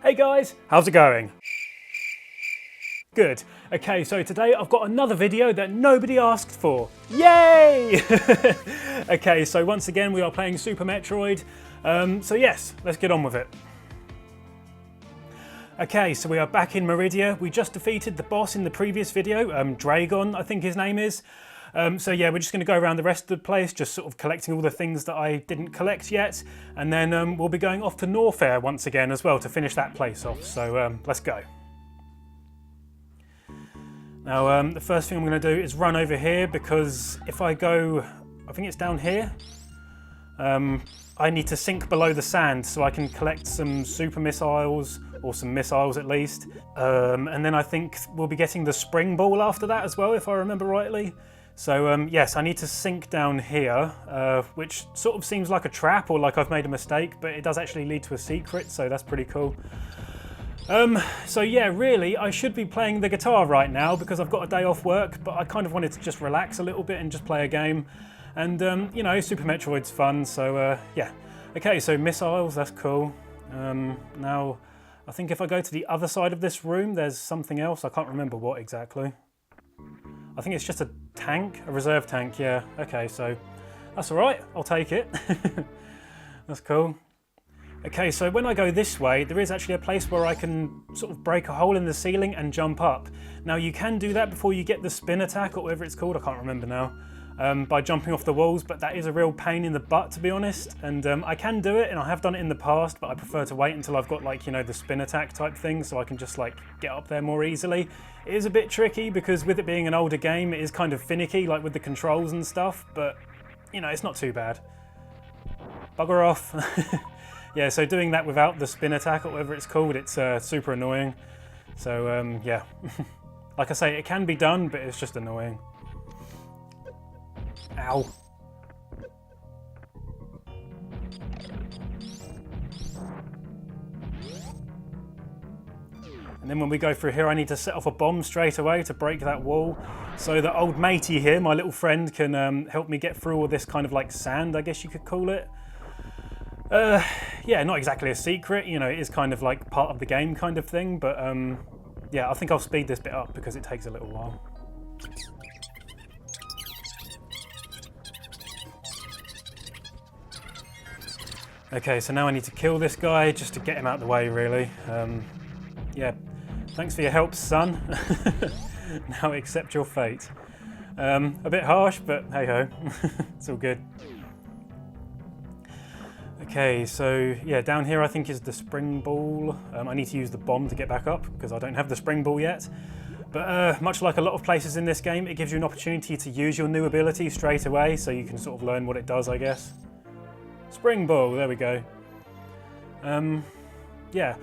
Hey guys, how's it going? Good. Okay, so today I've got another video that nobody asked for. Yay! Okay, so once again we are playing Super Metroid. So yes, let's get on with it. Okay, so we are back in Meridia. We just defeated the boss in the previous video, Dragon, I think his name is. So yeah, we're just going to go around the rest of the place, just sort of collecting all the things that I didn't collect yet. And then we'll be going off to Norfair once again as well to finish that place off. So let's go. Now, the first thing I'm going to do is run over here, because if I go, I think it's down here, I need to sink below the sand so I can collect some super missiles, or some missiles at least. And then I think we'll be getting the spring ball after that as well, if I remember rightly. So yes, I need to sink down here, which sort of seems like a trap or like I've made a mistake, but it does actually lead to a secret, so that's pretty cool. So yeah, really, I should be playing the guitar right now because I've got a day off work, but I kind of wanted to just relax a little bit and just play a game. And, you know, Super Metroid's fun, so yeah. Okay, so missiles, that's cool. Now, I think if I go to the other side of this room, there's something else. I can't remember what exactly. I think it's just a tank, a reserve tank, yeah. Okay, so that's all right, I'll take it. That's cool. Okay, so when I go this way, there is actually a place where I can sort of break a hole in the ceiling and jump up. Now you can do that before you get the spin attack or whatever it's called, I can't remember now, by jumping off the walls, but that is a real pain in the butt, to be honest. And I can do it, and I have done it in the past, but I prefer to wait until I've got, like, you know, the spin attack type thing, so I can just, like, get up there more easily. It is a bit tricky because with it being an older game, it is kind of finicky, like with the controls and stuff, but, you know, it's not too bad. Bugger off. Yeah, so doing that without the spin attack or whatever it's called, it's super annoying. So yeah, like I say, it can be done, but it's just annoying. Ow. And then when we go through here, I need to set off a bomb straight away to break that wall, so that old matey here, my little friend, can help me get through all this kind of like sand, I guess you could call it. Yeah, not exactly a secret, you know, it is kind of like part of the game kind of thing, but yeah, I think I'll speed this bit up because it takes a little while. Okay, so now I need to kill this guy just to get him out of the way, really. Yeah, thanks for your help, son. Now accept your fate. A bit harsh, but hey-ho, it's all good. Okay, so yeah, down here I think is the spring ball. I need to use the bomb to get back up because I don't have the spring ball yet. But much like a lot of places in this game, it gives you an opportunity to use your new ability straight away, so you can sort of learn what it does, I guess. Spring ball, there we go. Yeah.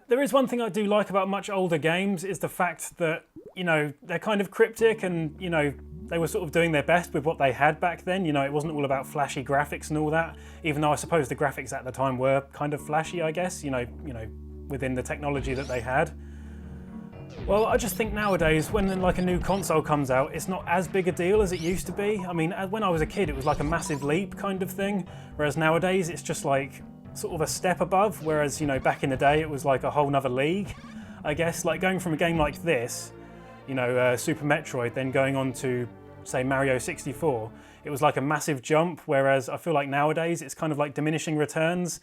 There is one thing I do like about much older games, is the fact that, you know, they're kind of cryptic and, you know, they were sort of doing their best with what they had back then. You know, it wasn't all about flashy graphics and all that, even though I suppose the graphics at the time were kind of flashy, I guess, you know, within the technology that they had. Well, I just think nowadays, when like a new console comes out, it's not as big a deal as it used to be. I mean, when I was a kid, it was like a massive leap kind of thing, whereas nowadays it's just like sort of a step above, whereas, you know, back in the day it was like a whole nother league, I guess. Like going from a game like this, you know, Super Metroid, then going on to, say, Mario 64, it was like a massive jump, whereas I feel like nowadays it's kind of like diminishing returns.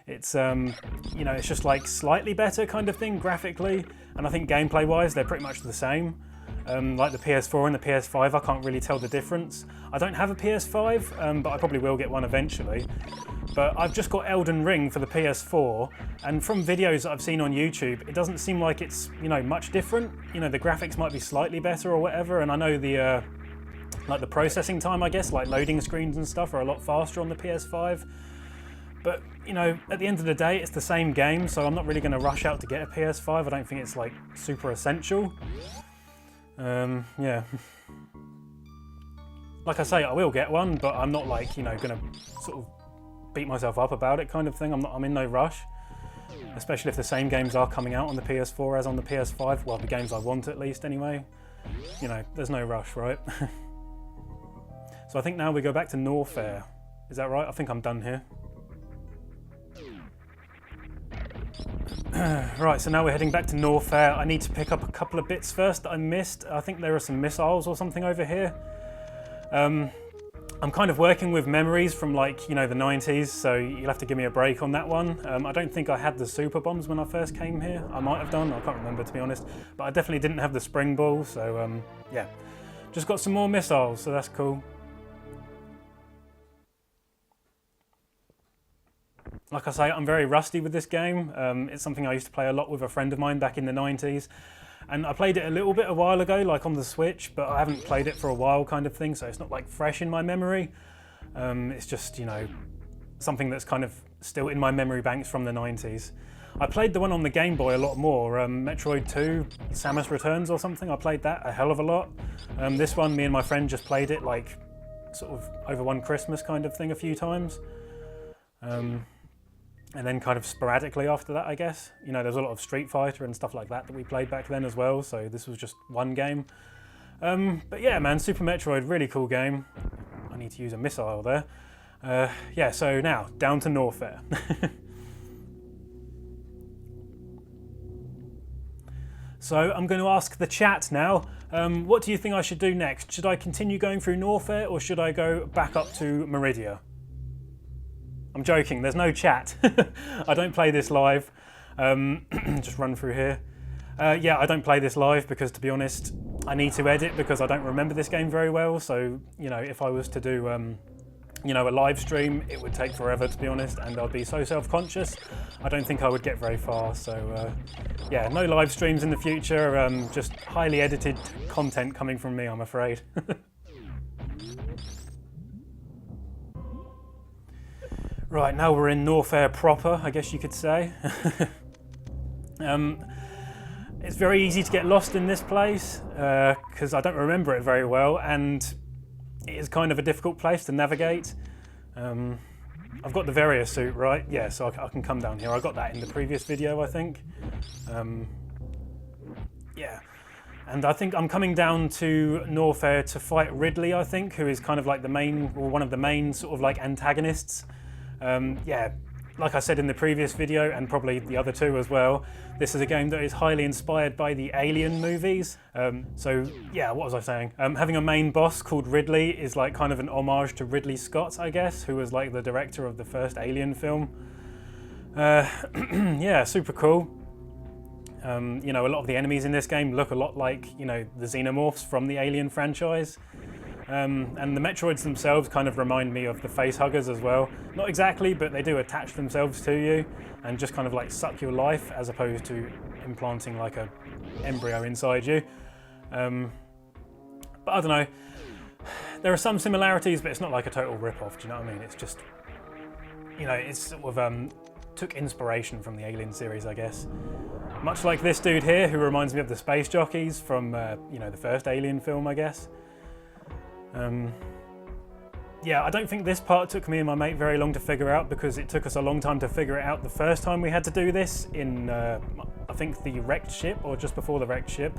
It's, you know, it's just like slightly better kind of thing graphically, and I think gameplay-wise they're pretty much the same. Like the PS4 and the PS5, I can't really tell the difference. I don't have a PS5, but I probably will get one eventually. But I've just got Elden Ring for the PS4, and from videos that I've seen on YouTube, it doesn't seem like it's, you know, much different. You know, the graphics might be slightly better or whatever, and I know the, like the processing time, I guess, like loading screens and stuff are a lot faster on the PS5. But, you know, at the end of the day, it's the same game, so I'm not really going to rush out to get a PS5. I don't think it's, like, super essential. Yeah. Like I say, I will get one, but I'm not, like, you know, going to sort of beat myself up about it kind of thing. I'm in no rush. Especially if the same games are coming out on the PS4 as on the PS5. Well, the games I want at least anyway. You know, there's no rush, right? So I think now we go back to Norfair. Is that right? I think I'm done here. Right, so now we're heading back to Norfair. I need to pick up a couple of bits first that I missed. I think there are some missiles or something over here. I'm kind of working with memories from, like, you know, the 90s, so you'll have to give me a break on that one. I don't think I had the super bombs when I first came here. I might have done, I can't remember to be honest, but I definitely didn't have the spring ball, so yeah. Just got some more missiles, so that's cool. Like I say, I'm very rusty with this game. It's something I used to play a lot with a friend of mine back in the 90s. And I played it a little bit a while ago, like on the Switch, but I haven't played it for a while kind of thing, so it's not like fresh in my memory. It's just, you know, something that's kind of still in my memory banks from the 90s. I played the one on the Game Boy a lot more, Metroid 2, Samus Returns or something. I played that a hell of a lot. This one, me and my friend just played it like sort of over one Christmas kind of thing a few times. And then kind of sporadically after that, I guess. You know, there's a lot of Street Fighter and stuff like that that we played back then as well, so this was just one game. But yeah, man, Super Metroid, really cool game. I need to use a missile there. Yeah, so now, down to Norfair. So I'm going to ask the chat now, what do you think I should do next? Should I continue going through Norfair, or should I go back up to Meridia? I'm joking, there's no chat. I don't play this live. Just run through here. Yeah, I don't play this live because, to be honest, I need to edit because I don't remember this game very well. So, you know, if I was to do, you know, a live stream, it would take forever, to be honest, and I'd be so self-conscious. I don't think I would get very far. So, yeah, no live streams in the future. Just highly edited content coming from me, I'm afraid. Right, now we're in Norfair proper, I guess you could say. It's very easy to get lost in this place because I don't remember it very well, and it is kind of a difficult place to navigate. I've got the Varia suit, right? Yeah, so I can come down here. I got that in the previous video, I think. Yeah, and I think I'm coming down to Norfair to fight Ridley, I think, who is kind of like the main, or one of the main sort of like antagonists. Yeah, like I said in the previous video, and probably the other two as well, this is a game that is highly inspired by the Alien movies. So yeah, what was I saying? Having a main boss called Ridley is like kind of an homage to Ridley Scott, I guess, who was like the director of the first Alien film. Yeah, super cool. You know, a lot of the enemies in this game look a lot like, you know, the xenomorphs from the Alien franchise. And the Metroids themselves kind of remind me of the facehuggers as well. Not exactly, but they do attach themselves to you and just kind of like suck your life, as opposed to implanting like a embryo inside you. But I don't know. There are some similarities, but it's not like a total rip-off, do you know what I mean? It's just, you know, it's sort of took inspiration from the Alien series, I guess. Much like this dude here, who reminds me of the space jockeys from, you know, the first Alien film, I guess. Yeah, I don't think this part took me and my mate very long to figure out, because it took us a long time to figure it out the first time we had to do this in, I think, the wrecked ship, or just before the wrecked ship.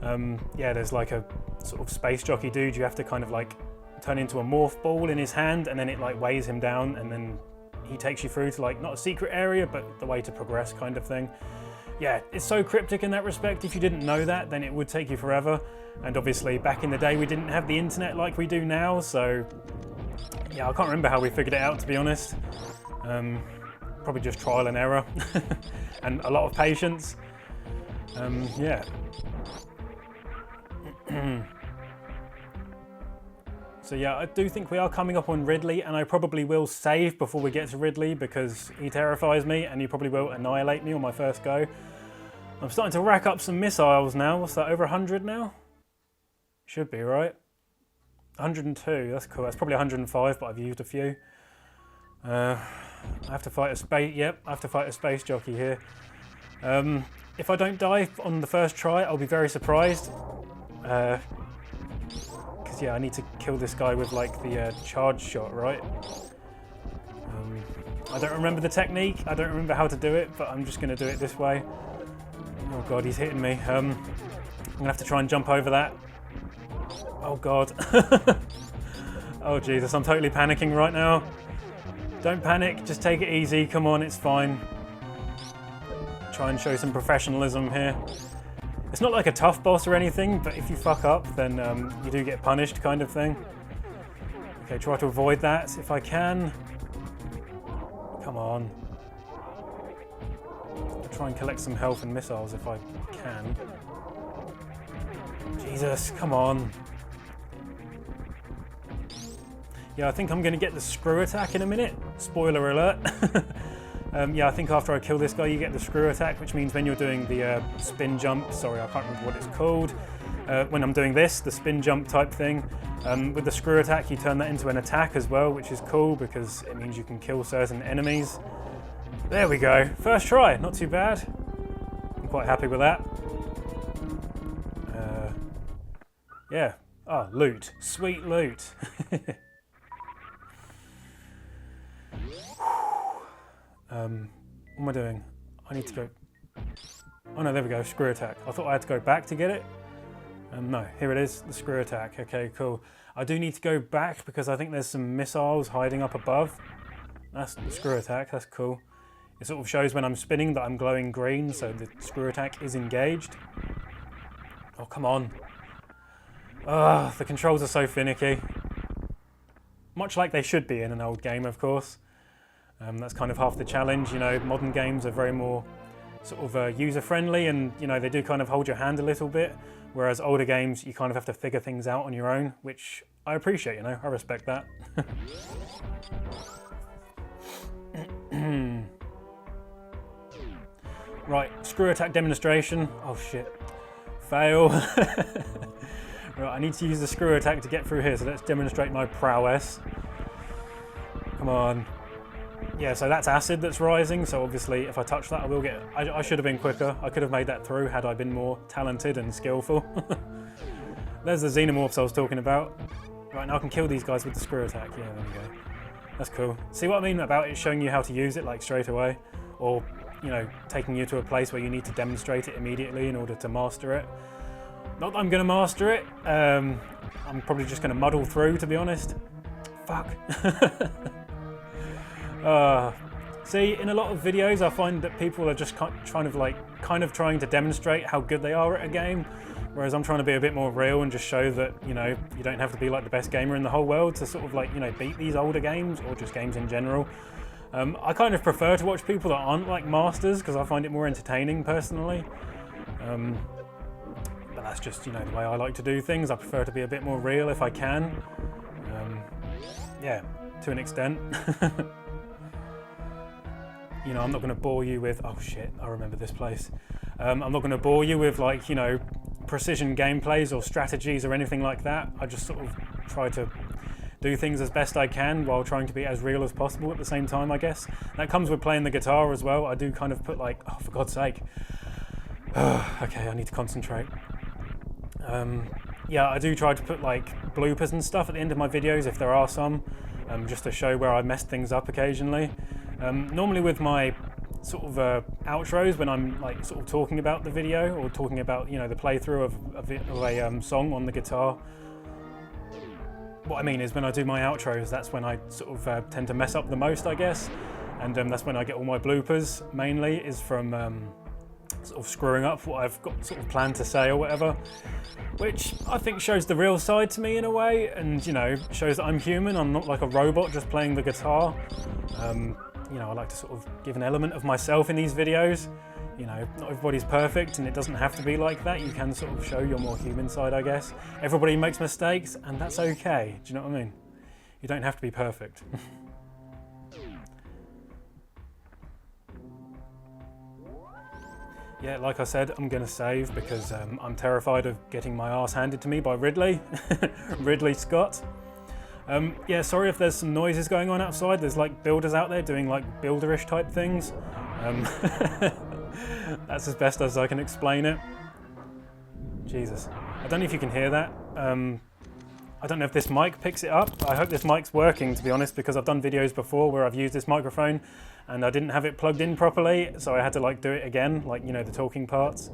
Yeah, there's like a sort of space jockey dude you have to kind of like turn into a morph ball in his hand, and then it like weighs him down, and then he takes you through to like not a secret area, but the way to progress kind of thing. Yeah, it's so cryptic in that respect. If you didn't know that, then it would take you forever. And obviously back in the day we didn't have the internet like we do now, so yeah, I can't remember how we figured it out, to be honest. Probably just trial and error and a lot of patience. Yeah. So yeah, I do think we are coming up on Ridley, and I probably will save before we get to Ridley because he terrifies me and he probably will annihilate me on my first go. I'm starting to rack up some missiles now. What's that, over 100 now? Should be, right? 102, that's cool. That's probably 105, but I've used a few. I have to fight a space, yep, I have to fight a space jockey here. If I don't die on the first try, I'll be very surprised. Because yeah, I need to kill this guy with like the charge shot, right? I don't remember the technique, I don't remember how to do it, but I'm just going to do it this way. Oh god, he's hitting me. I'm going to have to try and jump over that. Oh god. Oh Jesus, I'm totally panicking right now. Don't panic, just take it easy, come on, it's fine. try and show some professionalism here. It's not like a tough boss or anything, but if you fuck up, then you do get punished, kind of thing. Okay, try to avoid that if I can. Come on. I'll try and collect some health and missiles if I can. Jesus, come on. Yeah, I think I'm going to get the screw attack in a minute. Spoiler alert. Yeah, I think after I kill this guy, you get the screw attack, which means when you're doing the spin jump, sorry, I can't remember what it's called. When I'm doing this, the spin jump type thing, with the screw attack, you turn that into an attack as well, which is cool because it means you can kill certain enemies. There we go. First try, not too bad. I'm quite happy with that. Yeah. Oh, loot. Sweet loot. What am I doing? I need to go... Oh no, there we go, screw attack. I thought I had to go back to get it. No, here it is, the screw attack. Okay, cool. I do need to go back because I think there's some missiles hiding up above. That's the screw attack, that's cool. It sort of shows when I'm spinning that I'm glowing green, so the screw attack is engaged. Oh, come on. Ugh, the controls are so finicky. Much like they should be in an old game, of course. That's kind of half the challenge, you know, modern games are very more sort of user-friendly and, you know, they do kind of hold your hand a little bit, whereas older games, you kind of have to figure things out on your own, which I appreciate, you know, I respect that. Right, screw attack demonstration. Oh shit, fail. Right, I need to use the screw attack to get through here, so let's demonstrate my prowess. Come on. Yeah, so that's acid that's rising, so obviously if I touch that I will get... I should have been quicker. I could have made that through had I been more talented and skillful. There's the xenomorphs I was talking about. Right, now I can kill these guys with the screw attack. Yeah, there we go. That's cool. See what I mean about it showing you how to use it, like, straight away? Or, you know, taking you to a place where you need to demonstrate it immediately in order to master it. Not that I'm going to master it. I'm probably just going to muddle through, to be honest. Fuck. See, in a lot of videos I find that people are just kind of trying to demonstrate how good they are at a game, whereas I'm trying to be a bit more real and just show that, you know, you don't have to be like the best gamer in the whole world to sort of like, you know, beat these older games or just games in general. I kind of prefer to watch people that aren't like masters because I find it more entertaining personally. But that's just, you know, the way I like to do things. I prefer to be a bit more real if I can. Yeah, to an extent. You know, I'm not going to bore you with... Oh shit, I remember this place. I'm not going to bore you with, like, you know, precision gameplays or strategies or anything like that. I just sort of try to do things as best I can while trying to be as real as possible at the same time, I guess. That comes with playing the guitar as well. I do kind of put, like... Oh, for God's sake. Okay, I need to concentrate. Yeah, I do try to put, like, bloopers and stuff at the end of my videos, if there are some, just to show where I messed things up occasionally. Normally with my sort of outros, when I'm like sort of talking about the video or talking about, you know, the playthrough of a song on the guitar, what I mean is when I do my outros, that's when I sort of tend to mess up the most, I guess, and that's when I get all my bloopers, mainly, is from sort of screwing up what I've got sort of planned to say or whatever, which I think shows the real side to me in a way, and, you know, shows that I'm human. I'm not like a robot just playing the guitar. You know, I like to sort of give an element of myself in these videos. You know, not everybody's perfect and it doesn't have to be like that. You can sort of show your more human side, I guess. Everybody makes mistakes and that's okay. Do you know what I mean? You don't have to be perfect. Yeah, like I said, I'm going to save because I'm terrified of getting my arse handed to me by Ridley. Ridley Scott. Yeah, sorry if there's some noises going on outside. There's like builders out there doing like builderish type things. That's as best as I can explain it. Jesus. I don't know if you can hear that. I don't know if this mic picks it up. I hope this mic's working, to be honest, because I've done videos before where I've used this microphone and I didn't have it plugged in properly, so I had to like do it again, like, you know, the talking parts.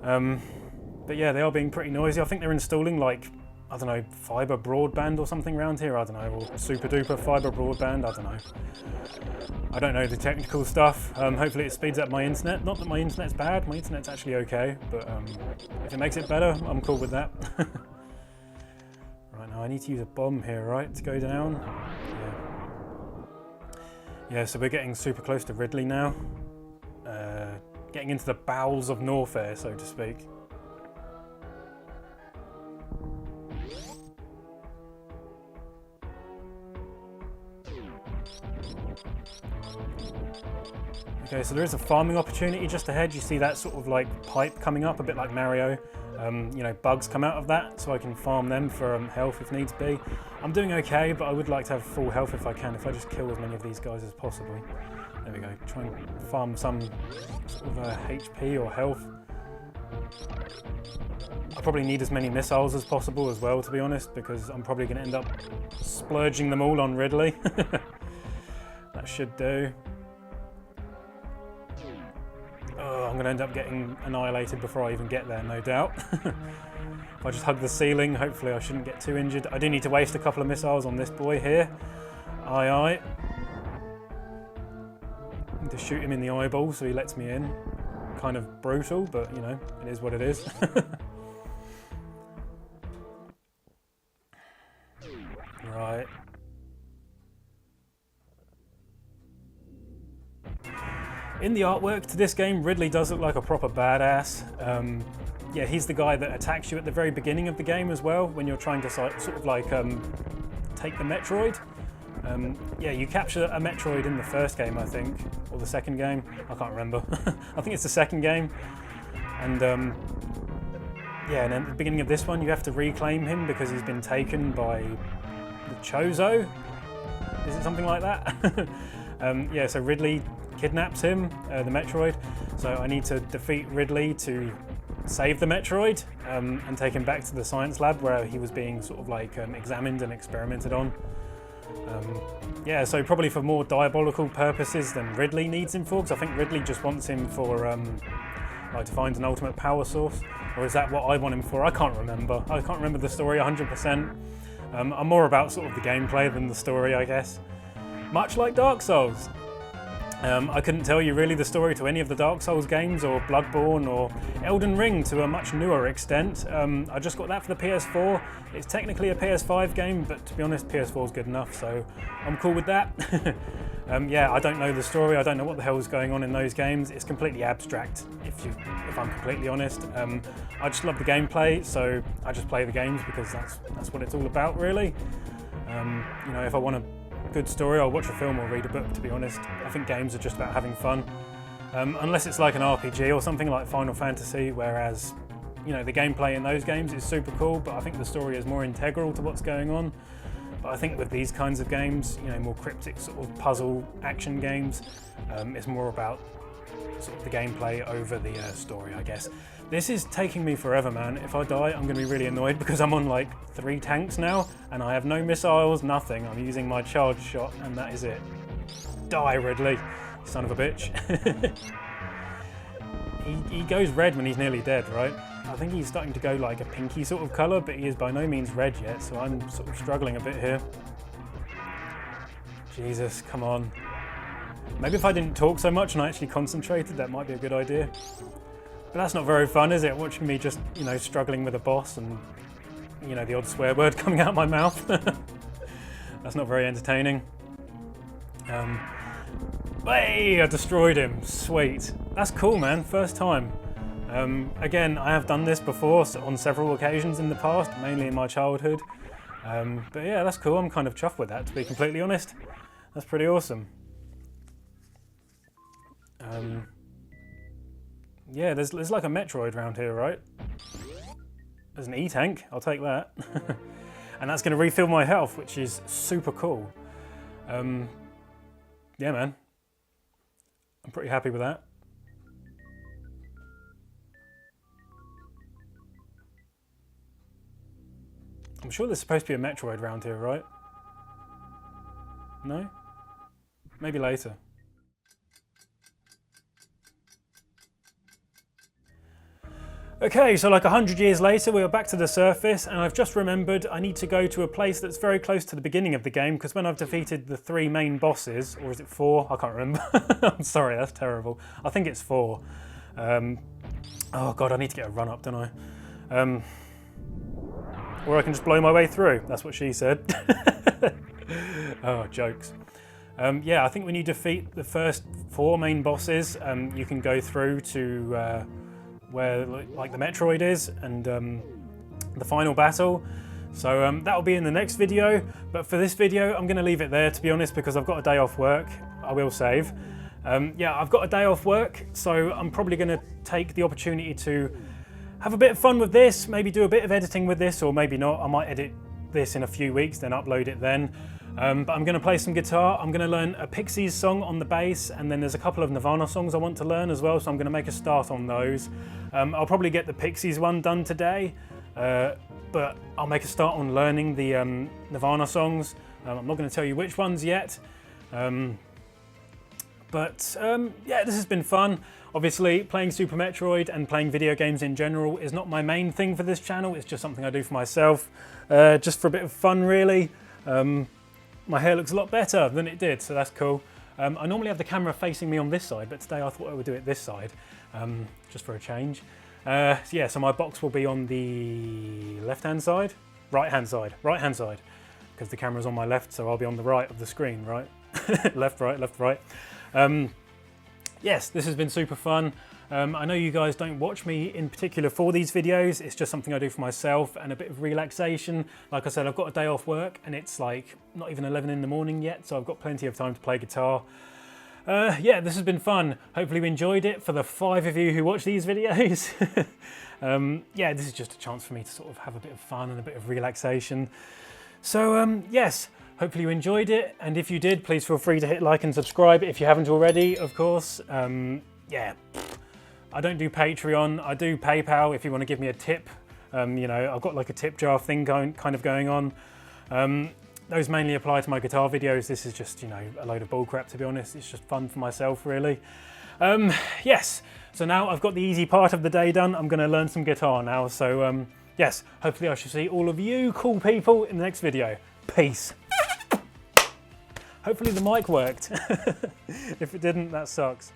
But yeah, they are being pretty noisy. I think they're installing like, I don't know, fibre broadband or something around here, I don't know, or super duper fibre broadband, I don't know. I don't know the technical stuff. Hopefully it speeds up my internet. Not that my internet's bad, my internet's actually okay, but if it makes it better, I'm cool with that. Right, now I need to use a bomb here, right, to go down. Yeah, so we're getting super close to Ridley now. Getting into the bowels of Norfair, so to speak. Okay, so there is a farming opportunity just ahead. You see that sort of like pipe coming up, a bit like Mario. You know, bugs come out of that, so I can farm them for health if needs be. I'm doing okay, but I would like to have full health if I can, if I just kill as many of these guys as possible. There we go, try and farm some sort of HP or health. I probably need as many missiles as possible as well, to be honest, because I'm probably going to end up splurging them all on Ridley. That should do. Oh, I'm going to end up getting annihilated before I even get there, no doubt. If I just hug the ceiling, hopefully I shouldn't get too injured. I do need to waste a couple of missiles on this boy here. Aye, aye. Need to shoot him in the eyeball so he lets me in. Kind of brutal, but you know, it is what it is. Right. In the artwork to this game, Ridley does look like a proper badass. Yeah, he's the guy that attacks you at the very beginning of the game as well, when you're trying to sort of like take the Metroid. Yeah, you capture a Metroid in the first game, I think, or the second game. I can't remember. I think it's the second game. And yeah, and then at the beginning of this one, you have to reclaim him because he's been taken by the Chozo. Is it something like that? Yeah, so Ridley kidnaps him, the Metroid. So I need to defeat Ridley to save the Metroid and take him back to the science lab where he was being sort of like examined and experimented on. Yeah, so probably for more diabolical purposes than Ridley needs him for, because I think Ridley just wants him for like to find an ultimate power source, or is that what I want him for? I can't remember. I can't remember the story 100%. I'm more about sort of the gameplay than the story, I guess. Much like Dark Souls. I couldn't tell you really the story to any of the Dark Souls games, or Bloodborne, or Elden Ring to a much newer extent. I just got that for the PS4. It's technically a PS5 game, but to be honest, PS4 is good enough, so I'm cool with that. Yeah, I don't know the story. I don't know what the hell is going on in those games. It's completely abstract, if I'm completely honest. I just love the gameplay, so I just play the games because that's what it's all about, really. You know, if I want a good story, I'll watch a film or read a book, to be honest. I think games are just about having fun. Unless it's like an RPG or something like Final Fantasy, whereas, you know, the gameplay in those games is super cool, but I think the story is more integral to what's going on. But I think with these kinds of games, you know, more cryptic sort of puzzle action games, it's more about sort of the gameplay over the story, I guess. This is taking me forever, man. If I die, I'm going to be really annoyed because I'm on like 3 tanks now and I have no missiles, nothing. I'm using my charge shot and that is it. Die, Ridley, son of a bitch. He goes red when he's nearly dead, right? I think he's starting to go like a pinky sort of colour, but he is by no means red yet, so I'm sort of struggling a bit here. Jesus, come on. Maybe if I didn't talk so much and I actually concentrated, that might be a good idea. But that's not very fun, is it? Watching me just, you know, struggling with a boss and, you know, the odd swear word coming out of my mouth. That's not very entertaining. Hey, I destroyed him. Sweet. That's cool, man. First time. Again, I have done this before on several occasions in the past, mainly in my childhood. But yeah, that's cool. I'm kind of chuffed with that, to be completely honest. That's pretty awesome. Yeah, there's like a Metroid around here, right? There's an E-tank, I'll take that. And that's going to refill my health, which is super cool. Yeah, man. I'm pretty happy with that. I'm sure there's supposed to be a Metroid around here, right? No? Maybe later. Okay, so like 100 years later, we are back to the surface, and I've just remembered I need to go to a place that's very close to the beginning of the game, because when I've defeated the 3 main bosses, or is it 4? I can't remember. I'm sorry, that's terrible. I think it's 4. Oh god, I need to get a run up, don't I? Or I can just blow my way through. That's what she said. Oh, jokes. Yeah, I think when you defeat the first 4 main bosses, you can go through to where like the Metroid is, and the final battle. So that'll be in the next video, but for this video I'm going to leave it there, to be honest, because I've got a day off work. I will save. Yeah, I've got a day off work, so I'm probably going to take the opportunity to have a bit of fun with this, maybe do a bit of editing with this, or maybe not. I might edit this in a few weeks, then upload it then. But I'm going to play some guitar. I'm going to learn a Pixies song on the bass, and then there's a couple of Nirvana songs I want to learn as well, so I'm going to make a start on those. I'll probably get the Pixies one done today, but I'll make a start on learning the Nirvana songs. I'm not going to tell you which ones yet. But yeah, this has been fun. Obviously, playing Super Metroid and playing video games in general is not my main thing for this channel. It's just something I do for myself, just for a bit of fun, really. My hair looks a lot better than it did, so that's cool. I normally have the camera facing me on this side, but today I thought I would do it this side, just for a change. Yeah, so my box will be on the left-hand side? Right-hand side, because the camera's on my left, so I'll be on the right of the screen, right? Left, right, left, right. Yes, this has been super fun. I know you guys don't watch me in particular for these videos. It's just something I do for myself and a bit of relaxation. Like I said, I've got a day off work and it's like not even 11 in the morning yet, so I've got plenty of time to play guitar. Yeah, this has been fun. Hopefully you enjoyed it. For the 5 of you who watch these videos. Yeah, this is just a chance for me to sort of have a bit of fun and a bit of relaxation. So yes, hopefully you enjoyed it. And if you did, please feel free to hit like and subscribe if you haven't already, of course. Yeah. I don't do Patreon, I do PayPal if you want to give me a tip. You know, I've got like a tip jar thing kind of going on. Those mainly apply to my guitar videos. This is just, you know, a load of bullcrap, to be honest. It's just fun for myself, really. Yes, so now I've got the easy part of the day done. I'm going to learn some guitar now. So yes, hopefully I shall see all of you cool people in the next video. Peace. Hopefully the mic worked. If it didn't, that sucks.